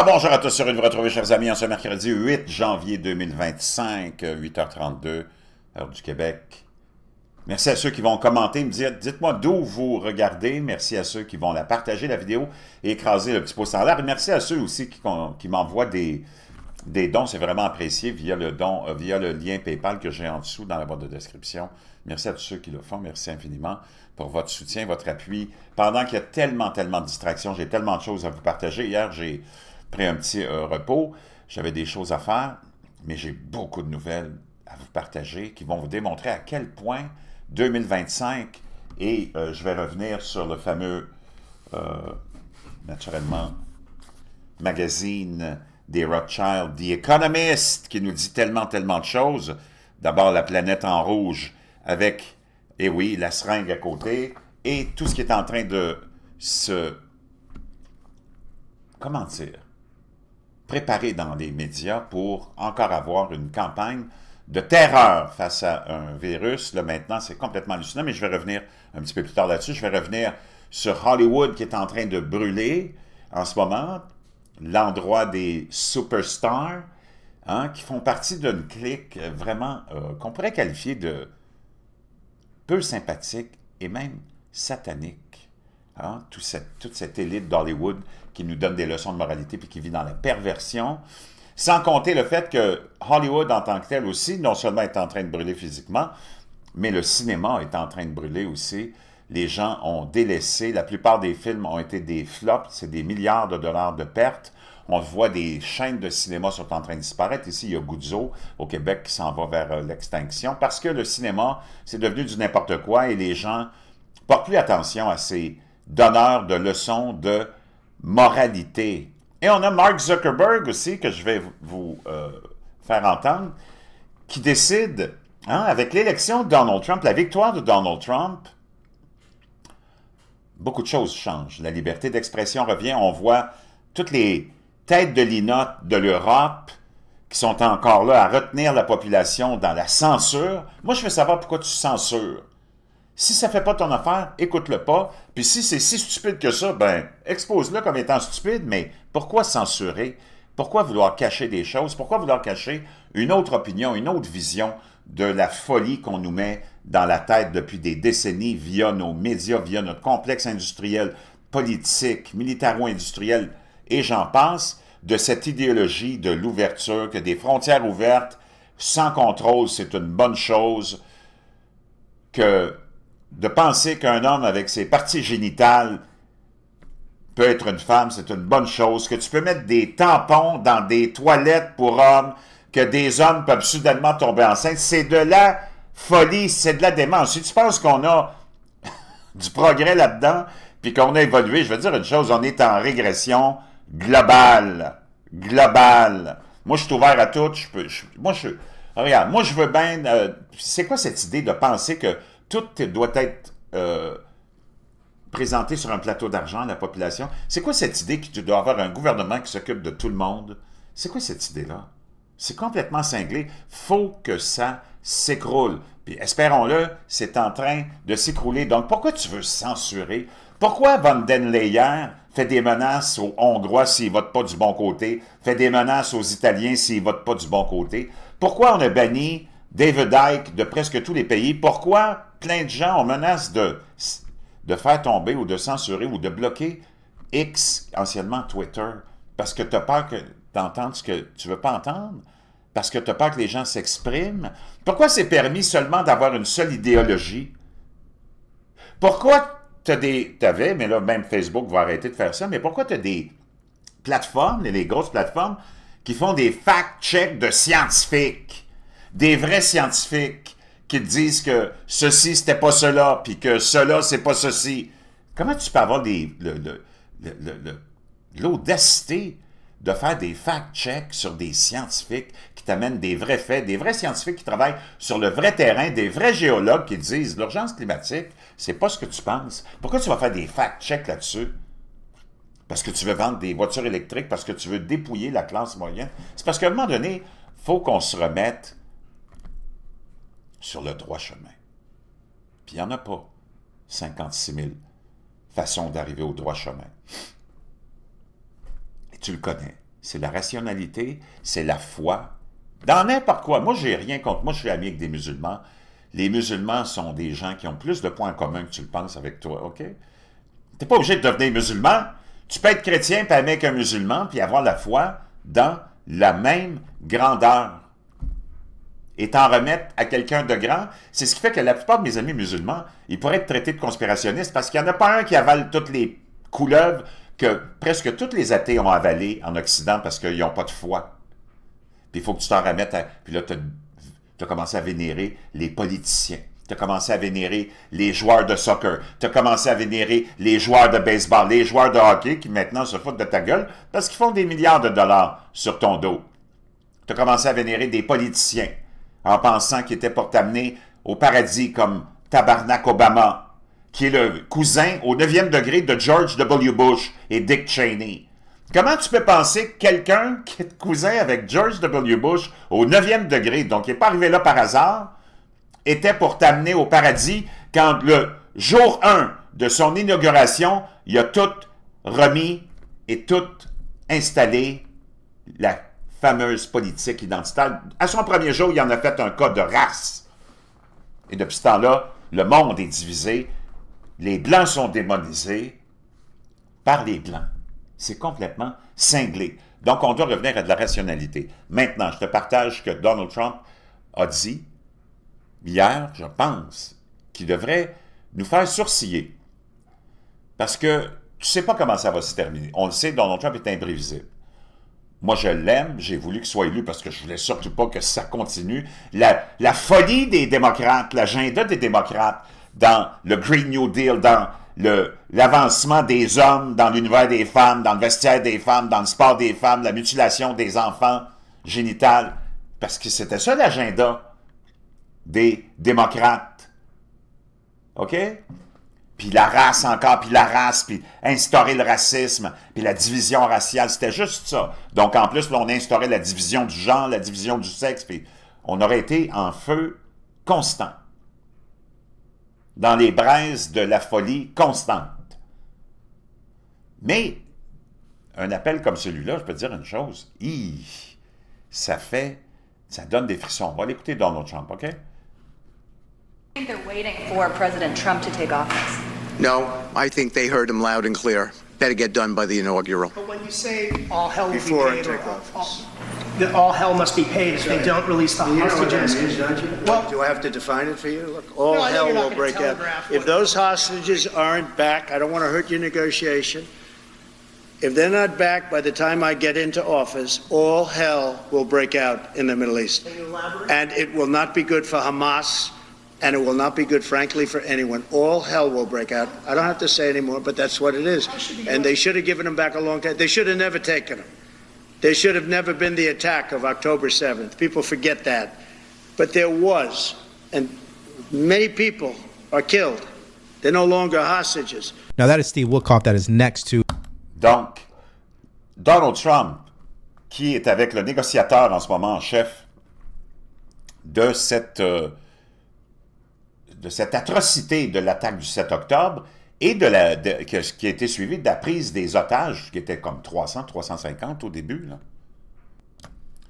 Bonjour à tous, heureux de vous retrouver, chers amis, en ce mercredi 8 janvier 2025, 8h32, heure du Québec. Merci à ceux qui vont commenter, me dire, dites-moi d'où vous regardez. Merci à ceux qui vont la partager, la vidéo, et écraser le petit pouce en l'air. Et merci à ceux aussi qui m'envoient des dons, c'est vraiment apprécié via le don, via le lien PayPal que j'ai en dessous dans la boîte de description. Merci à tous ceux qui le font, merci infiniment pour votre soutien, votre appui. Pendant qu'il y a tellement de distractions, j'ai tellement de choses à vous partager. Hier, j'ai pris un petit repos, j'avais des choses à faire, mais j'ai beaucoup de nouvelles à vous partager qui vont vous démontrer à quel point 2025, et je vais revenir sur le fameux, naturellement, magazine des Rothschild, The Economist, qui nous dit tellement de choses. D'abord, la planète en rouge avec, et oui, la seringue à côté, et tout ce qui est en train de se, comment dire, préparer dans les médias pour encore avoir une campagne de terreur face à un virus. Là, maintenant, c'est complètement hallucinant, mais je vais revenir un petit peu plus tard là-dessus. Je vais revenir sur Hollywood qui est en train de brûler en ce moment, l'endroit des superstars, hein, qui font partie d'une clique vraiment qu'on pourrait qualifier de peu sympathique et même satanique. Hein, toute cette élite d'Hollywood qui nous donne des leçons de moralité puis qui vit dans la perversion. Sans compter le fait que Hollywood en tant que tel aussi, non seulement est en train de brûler physiquement, mais le cinéma est en train de brûler aussi. Les gens ont délaissé, la plupart des films ont été des flops, c'est des milliards de dollars de pertes. On voit des chaînes de cinéma sont en train de disparaître. Ici, il y a Guzzo au Québec qui s'en va vers l'extinction parce que le cinéma, c'est devenu du n'importe quoi et les gens ne portent plus attention à ces donneurs de leçons de moralité. Et on a Mark Zuckerberg aussi, que je vais vous faire entendre, qui décide, hein, avec l'élection de Donald Trump, la victoire de Donald Trump, beaucoup de choses changent. La liberté d'expression revient. On voit toutes les têtes de linotte de l'Europe qui sont encore là à retenir la population dans la censure. Moi, je veux savoir pourquoi tu censures. Si ça ne fait pas ton affaire, écoute-le pas. Puis si c'est si stupide que ça, ben, expose-le comme étant stupide, mais pourquoi censurer? Pourquoi vouloir cacher des choses? Pourquoi vouloir cacher une autre opinion, une autre vision de la folie qu'on nous met dans la tête depuis des décennies via nos médias, via notre complexe industriel, politique, militaro-industriel, et j'en passe, de cette idéologie de l'ouverture, que des frontières ouvertes, sans contrôle, c'est une bonne chose, que de penser qu'un homme avec ses parties génitales peut être une femme, c'est une bonne chose, que tu peux mettre des tampons dans des toilettes pour hommes, que des hommes peuvent soudainement tomber enceintes, c'est de la folie, c'est de la démence. Si tu penses qu'on a du progrès là-dedans, puis qu'on a évolué, je veux dire une chose, on est en régression globale. Globale. Moi, je suis ouvert à tout. Regarde, moi, je veux bien... c'est quoi cette idée de penser que tout doit être présenté sur un plateau d'argent à la population? C'est quoi cette idée que tu dois avoir un gouvernement qui s'occupe de tout le monde? C'est quoi cette idée-là? C'est complètement cinglé. Faut que ça s'écroule. Puis espérons-le, c'est en train de s'écrouler. Donc pourquoi tu veux censurer? Pourquoi Von den Leyen fait des menaces aux Hongrois s'ils ne votent pas du bon côté, fait des menaces aux Italiens s'ils ne votent pas du bon côté? Pourquoi on a banni David Icke de presque tous les pays? Pourquoi plein de gens ont menace de faire tomber ou de censurer ou de bloquer X, anciennement Twitter, parce que tu as peur d'entendre ce que tu ne veux pas entendre? Parce que tu as peur que les gens s'expriment? Pourquoi c'est permis seulement d'avoir une seule idéologie? Pourquoi t'avais, mais là, même Facebook va arrêter de faire ça, mais pourquoi tu as des plateformes, les grosses plateformes, qui font des fact-checks de scientifiques, des vrais scientifiques, qui te disent que ceci, c'était pas cela, puis que cela, c'est pas ceci? Comment tu peux avoir l'audacité de faire des fact-checks sur des scientifiques qui t'amènent des vrais faits, des vrais scientifiques qui travaillent sur le vrai terrain, des vrais géologues qui disent l'urgence climatique, c'est pas ce que tu penses. Pourquoi tu vas faire des fact-checks là-dessus? Parce que tu veux vendre des voitures électriques, parce que tu veux dépouiller la classe moyenne. C'est parce qu'à un moment donné, il faut qu'on se remette sur le droit chemin. Puis il n'y en a pas 56 000 façons d'arriver au droit chemin. Et tu le connais. c'est la rationalité, c'est la foi. Dans n'importe quoi. Moi, j'ai rien contre. Moi, je suis ami avec des musulmans. Les musulmans sont des gens qui ont plus de points communs que tu le penses avec toi, OK? T'es pas obligé de devenir musulman. Tu peux être chrétien, puis aimer qu'un musulman, puis avoir la foi dans la même grandeur. Et t'en remettre à quelqu'un de grand, c'est ce qui fait que la plupart de mes amis musulmans, ils pourraient être traités de conspirationnistes parce qu'il n'y en a pas un qui avale toutes les couleuvres que presque tous les athées ont avalées en Occident parce qu'ils n'ont pas de foi. Puis il faut que tu t'en remettes à... Puis là, tu as commencé à vénérer les politiciens. Tu as commencé à vénérer les joueurs de soccer. Tu as commencé à vénérer les joueurs de baseball, les joueurs de hockey qui maintenant se foutent de ta gueule parce qu'ils font des milliards de dollars sur ton dos. Tu as commencé à vénérer des politiciens en pensant qu'ils étaient pour t'amener au paradis comme Tabarnak Obama, qui est le cousin au 9e degré de George W. Bush et Dick Cheney. Comment tu peux penser que quelqu'un qui est cousin avec George W. Bush au 9e degré, donc qui n'est pas arrivé là par hasard, était pour t'amener au paradis quand le jour 1 de son inauguration, il a tout remis et tout installé la fameuse politique identitaire. À son premier jour, il en a fait un cas de race. Et depuis ce temps-là, le monde est divisé. Les Blancs sont démonisés par les Blancs. C'est complètement cinglé. Donc, on doit revenir à de la rationalité. Maintenant, je te partage que Donald Trump a dit hier, je pense, qu'il devrait nous faire sourciller. Parce que tu ne sais pas comment ça va se terminer. On le sait, Donald Trump est imprévisible. Moi, je l'aime, j'ai voulu qu'il soit élu parce que je voulais surtout pas que ça continue. La folie des démocrates, l'agenda des démocrates dans le Green New Deal, dans l'avancement des hommes, dans l'univers des femmes, dans le vestiaire des femmes, dans le sport des femmes, la mutilation des enfants génitales, parce que c'était ça l'agenda des démocrates. OK? Puis la race encore, puis la race, puis instaurer le racisme, puis la division raciale, c'était juste ça. Donc en plus, là, on instaurait la division du genre, la division du sexe, puis on aurait été en feu constant. Dans les braises de la folie constante. Mais, un appel comme celui-là, je peux te dire une chose, ça donne des frissons. On va l'écouter Donald Trump, OK? I think they're waiting for President Trump to take office. No, I think they heard him loud and clear. Better get done by the inaugural. But when you say all hell will be Before paid, I take or office. that all hell must be paid if they don't release the You know what that hostages. means, don't you? Well, Do I have to define it for you? Look, all No, I know hell you're not will gonna break out. telegraph If what- those hostages aren't back, I don't want to hurt your negotiation. If they're not back by the time I get into office, all hell will break out in the Middle East. Can you elaborate? And it will not be good for Hamas, and it will not be good, frankly, for anyone. All hell will break out. I don't have to say anymore, but that's what it is. And they should have given them back a long time. They should have never taken them. There should have never been the attack of October 7th. People forget that. But there was, and many people are killed. They're no longer hostages. Now that is Steve Witkoff that is next to. Donc, Donald Trump, qui est avec le négociateur en ce moment en chef de cette atrocité de l'attaque du 7 octobre et qui a été suivie de la prise des otages, qui était comme 300, 350 au début. Là.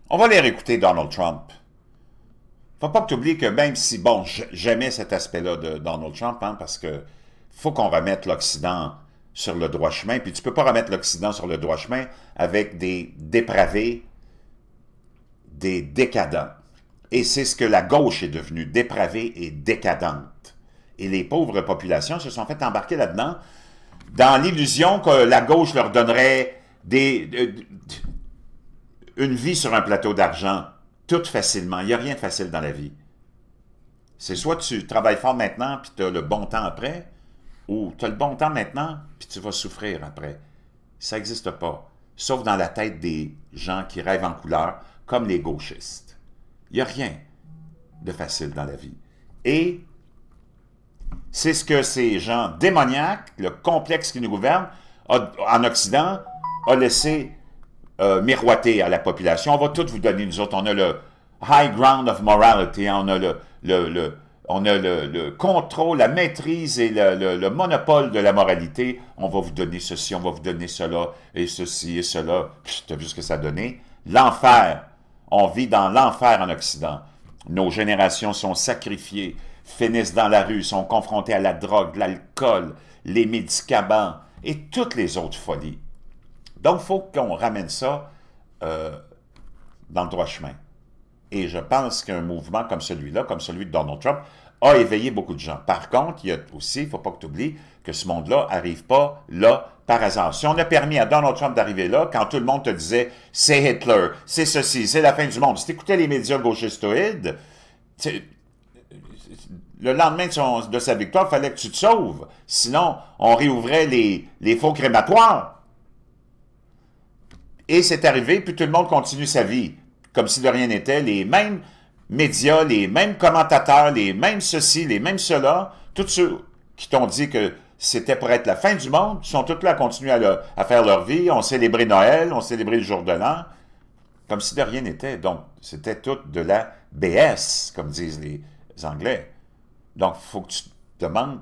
On va les réécouter, Donald Trump. Faut pas que tu oublies que même si, bon, j'aimais cet aspect-là de Donald Trump, hein, parce que faut qu'on remette l'Occident sur le droit chemin, puis tu peux pas remettre l'Occident sur le droit chemin avec des dépravés, des décadents. Et c'est ce que la gauche est devenue, dépravée et décadente. Et les pauvres populations se sont fait embarquer là-dedans, dans l'illusion que la gauche leur donnerait une vie sur un plateau d'argent, tout facilement. Il n'y a rien de facile dans la vie. C'est soit tu travailles fort maintenant, puis tu as le bon temps après, ou tu as le bon temps maintenant, puis tu vas souffrir après. Ça n'existe pas. Sauf dans la tête des gens qui rêvent en couleur, comme les gauchistes. Il n'y a rien de facile dans la vie. Et c'est ce que ces gens démoniaques, le complexe qui nous gouverne, en Occident, a laissé miroiter à la population. On va tout vous donner, nous autres. On a le high ground of morality, on a on a le contrôle, la maîtrise et le monopole de la moralité. On va vous donner ceci, on va vous donner cela, et ceci et cela. Tu as vu ce que ça a donné? L'enfer. On vit dans l'enfer en Occident. Nos générations sont sacrifiées, finissent dans la rue, sont confrontées à la drogue, l'alcool, les médicaments et toutes les autres folies. Donc, il faut qu'on ramène ça dans le droit chemin. Et je pense qu'un mouvement comme celui-là, comme celui de Donald Trump, a éveillé beaucoup de gens. Par contre, il y a aussi, il ne faut pas que tu oublies, que ce monde-là n'arrive pas là par hasard. Si on a permis à Donald Trump d'arriver là, quand tout le monde te disait « c'est Hitler, c'est ceci, c'est la fin du monde », si tu écoutais les médias gauchistoïdes, le lendemain de sa victoire, il fallait que tu te sauves. Sinon, on réouvrait les faux crématoires. Et c'est arrivé, puis tout le monde continue sa vie. Comme si de rien n'était, les mêmes médias, les mêmes commentateurs, les mêmes ceci, les mêmes cela, tous ceux qui t'ont dit que c'était pour être la fin du monde, sont tous là à continuer à faire leur vie, on célébrait Noël, on célébrait le jour de l'an, comme si de rien n'était. Donc, c'était tout de la BS, comme disent les Anglais. Donc, il faut que tu te demandes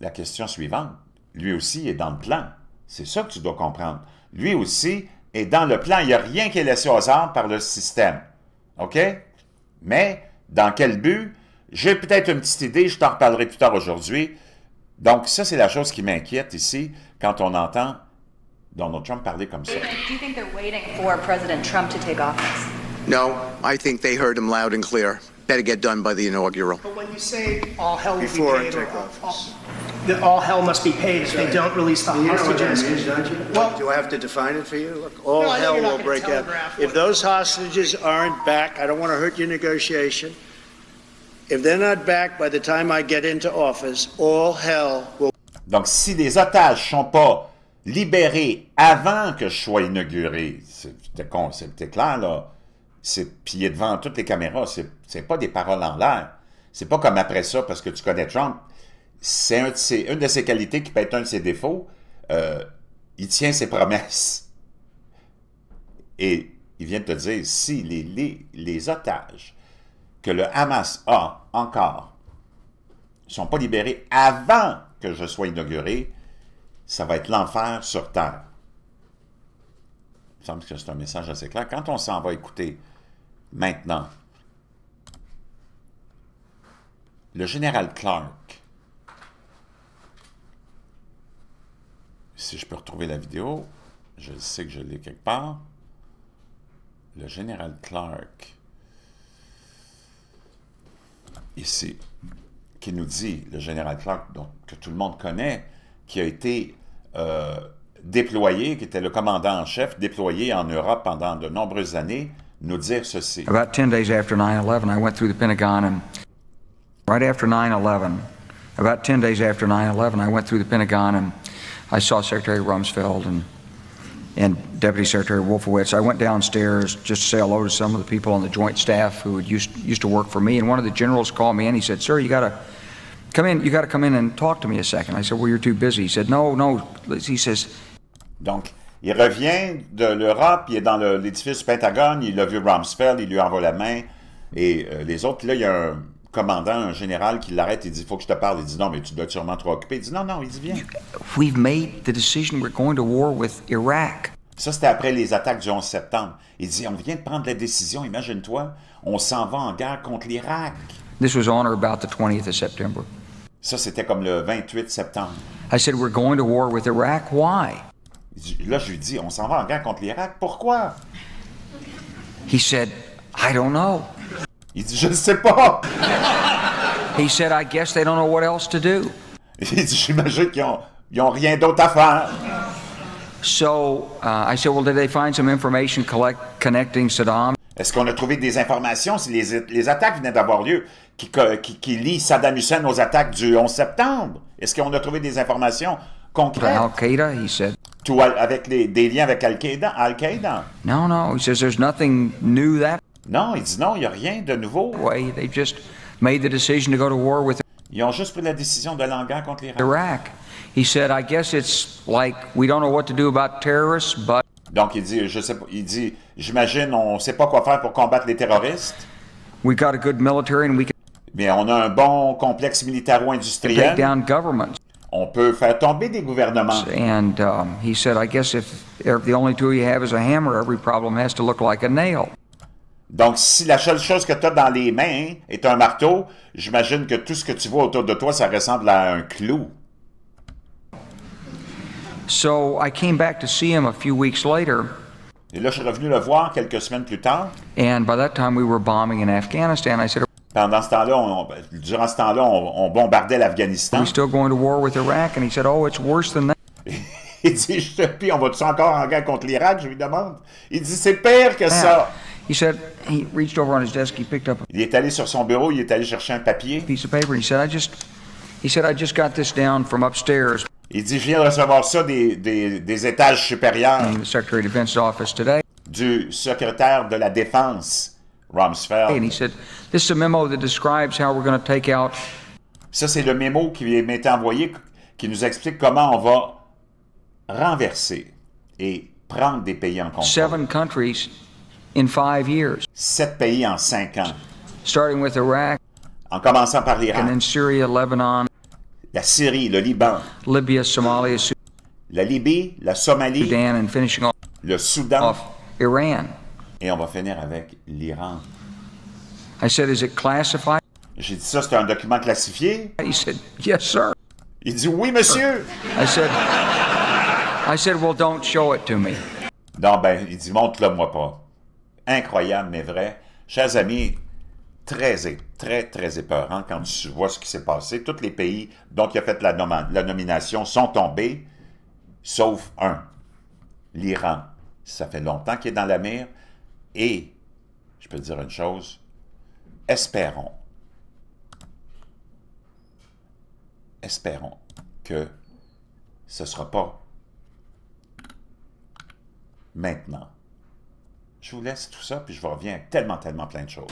la question suivante. Lui aussi est dans le plan. C'est ça que tu dois comprendre. Lui aussi est dans le plan. Il n'y a rien qui est laissé au hasard par le système. OK? Mais, dans quel but? J'ai peut-être une petite idée, je t'en reparlerai plus tard aujourd'hui. Donc, ça, c'est la chose qui m'inquiète ici, quand on entend Donald Trump parler comme ça. Do you think they're waiting for President Trump to take office? No, I think they heard him loud and clear. Better get done by the inaugural. But when you say all hell will Before be I paid, take office. that all hell must be paid if they don't release the You know what that hostages. means, don't you? Well, Do I have to define it for you? Look, all No, I know hell you're not will gonna break out. telegraph If what- those hostages aren't back, I don't want to hurt your negotiation. If they're not back by the time I get into office, all hell will. Donc, si les otages ne sont pas libérés avant que je sois inauguré, c'était clair, là. Puis il est devant toutes les caméras, c'est pas des paroles en l'air. C'est pas comme après ça, parce que tu connais Trump, c'est une de ses qualités qui peut être un de ses défauts. Il tient ses promesses. Et il vient de te dire, si les otages que le Hamas a encore ne sont pas libérés avant que je sois inauguré, ça va être l'enfer sur Terre. Il me semble que c'est un message assez clair. Quand on s'en va écouter maintenant, le général Clark, si je peux retrouver la vidéo, je sais que je l'ai quelque part, le général Clark, ici, qui nous dit, le général Clark, donc, que tout le monde connaît, qui a été déployé, qui était le commandant en chef, déployé en Europe pendant de nombreuses années, nous dire ceci. About 10 days after 9/11, I went through the Pentagon, and right after 9/11, about 10 days after 9/11, I went through the Pentagon and I saw Secretary Rumsfeld and Deputy Secretary Wolfowitz. I went downstairs just to say hello to some of the people on the Joint Staff who used to work for me, and one of the generals called me in. He said, "Sir, you got to come in and talk to me a second." I said, "Well, you're too busy." He said, No. He says. Donc, il revient de l'Europe, il est dans l'édifice du Pentagone, il a vu Rumsfeld, il lui envoie la main, et les autres, puis là, il y a un commandant, un général qui l'arrête, il dit, il faut que je te parle. Il dit, non, mais tu dois être sûrement trop occupé. Il dit, non, il dit, viens. We've made the decision we're going to war with Iraq. Ça, c'était après les attaques du 11 septembre. Il dit, on vient de prendre la décision, imagine-toi, on s'en va en guerre contre l'Irak. This was on or about the 20th of September. Ça, c'était comme le 28 septembre. I said, we're going to war with Iraq. Why? Là, je lui dis, on s'en va en guerre contre l'Irak. Pourquoi? He said, I don't know. Il dit, je ne sais pas. He said, I guess they don't know what else to do. Il dit, j'imagine qu'ils ont rien d'autre à faire. So I said, well, did they find some information connecting Saddam? Est-ce qu'on a trouvé des informations si les attaques venaient d'avoir lieu qui lient Saddam Hussein aux attaques du 11 septembre? Est-ce qu'on a trouvé des informations concrètes? Al-Qaeda, he said. Avec des liens avec Al-Qaeda? No. He says there's nothing new that Non, il dit non, il n'y a rien de nouveau. way. They just made the decision to go to war with Ils ont juste pris la décision d'aller en guerre contre l'Irak. Iraq. He said, I guess it's like we don't know what to do about terrorists, but Donc il dit, je sais pas, il dit, j'imagine, on ne sait pas quoi faire pour combattre les terroristes. we got a good military and we can. Mais on a un bon complexe take militaro-industriel. down governments. On peut faire tomber des gouvernements. And he said, I guess if the only tool you have is a hammer, every problem has to look like a nail. Donc, si la seule chose que tu as dans les mains est un marteau, j'imagine que tout ce que tu vois autour de toi, ça ressemble à un clou. So I came back to see him a few weeks later, Et là, je suis revenu le voir quelques semaines plus tard. and by that time we were bombing in Afghanistan. I said, Pendant ce temps-là, durant ce temps-là, on bombardait are l'Afghanistan. we still going to war with Iraq? And he said, oh, it's worse than that. Il dit, puis on va-tu encore en guerre contre l'Irak, je lui demande. Il dit, c'est pire que ça. He said, he reached over on his desk, he picked up a Il est allé sur son bureau, il est allé chercher un papier. piece of paper, and he said, I just got this down from upstairs Il dit, je viens de recevoir ça des étages supérieurs in the Secretary of Defense's office today. du secrétaire de la Défense, And he Rumsfeld. said, this is a memo that describes how we're going to take out Ça, c'est le mémo qui m'est envoyé, qui nous explique comment on va renverser et prendre des pays en contrôle. 7 countries in 5 years, 7 pays en 5 ans, starting with Iraq, en commençant par and l'Irak, then Syria, Lebanon, la Syrie, le Liban, Libya, Somalia, la Libye, la Somalie, Sudan, and finishing le Soudan, off Iran. et on va finir avec l'Iran. I said, is it classified? J'ai dit ça, c'est un document classifié? He said, yes, sir. Il dit oui, monsieur. I said, well, don't show it to me. Non, ben, il dit montre-le-moi pas. Incroyable, mais vrai. Chers amis, très épeurant quand tu vois ce qui s'est passé. Tous les pays dont il a fait la nomination sont tombés, sauf un, l'Iran. Ça fait longtemps qu'il est dans la mire. Et, je peux te dire une chose, espérons que ce ne sera pas maintenant. Je vous laisse tout ça, puis je vous reviens avec tellement plein de choses.